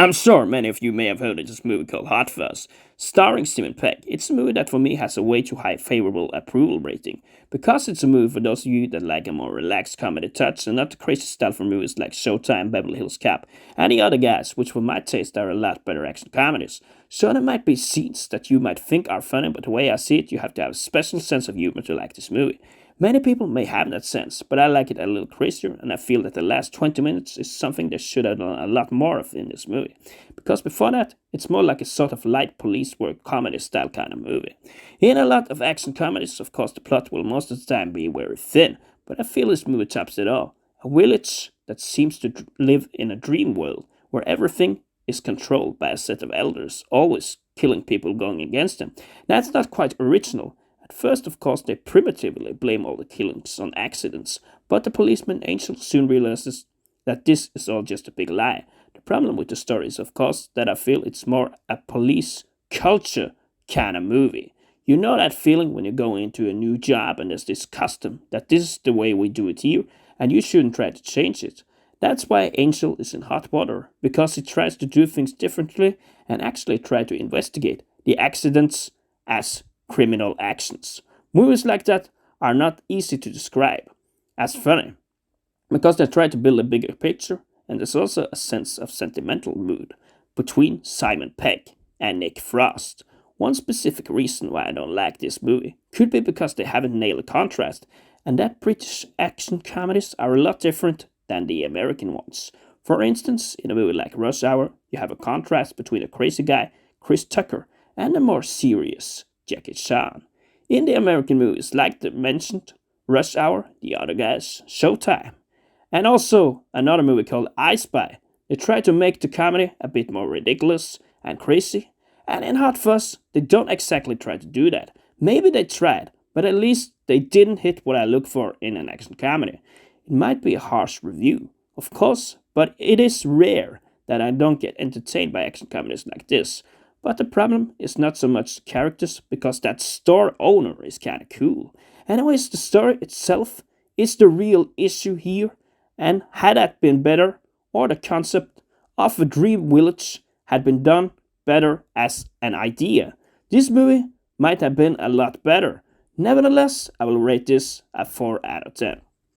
I'm sure many of you may have heard of this movie called Hot Fuzz, starring Simon Pegg. It's a movie that for me has a way too high favorable approval rating, because it's a movie for those of you that like a more relaxed comedy touch and not the crazy style from movies like Showtime, Beverly Hills Cop, and the other guys, which for my taste are a lot better action comedies. So there might be scenes that you might think are funny, but the way I see it, you have to have a special sense of humor to like this movie. Many people may have that sense, but I like it a little crazier, and I feel that the last 20 minutes is something they should have done a lot more of in this movie. Because before that, it's more like a sort of light police work comedy style kind of movie. In a lot of action comedies, of course, the plot will most of the time be very thin, but I feel this movie tops it all. A village that seems to live in a dream world, where everything is controlled by a set of elders, always killing people going against them. That's not quite original. At first, of course, they primitively blame all the killings on accidents, but the policeman Angel soon realizes that this is all just a big lie. The problem with the story is, of course, that I feel it's more a police culture kind of movie. You know that feeling when you go into a new job and there's this custom that this is the way we do it here, and you shouldn't try to change it. That's why Angel is in hot water, because he tries to do things differently and actually try to investigate the accidents as criminal actions. Movies like that are not easy to describe as funny, because they try to build a bigger picture, and there's also a sense of sentimental mood between Simon Pegg and Nick Frost. One specific reason why I don't like this movie could be because they haven't nailed the contrast, and that British action comedies are a lot different than the American ones. For instance, in a movie like Rush Hour, you have a contrast between a crazy guy, Chris Tucker, and a more serious Jackie Chan. In the American movies, like the mentioned Rush Hour, the other guys, Showtime, and also another movie called I Spy, they try to make the comedy a bit more ridiculous and crazy. And in Hot Fuzz, they don't exactly try to do that. Maybe they tried, but at least they didn't hit what I look for in an action comedy. It might be a harsh review, of course, but it is rare that I don't get entertained by action comedies like this. But the problem is not so much the characters, because that store owner is kinda cool. Anyways, the story itself is the real issue here, and had that been better, or the concept of a dream village had been done better as an idea, this movie might have been a lot better. Nevertheless, I will rate this a 4 out of 10.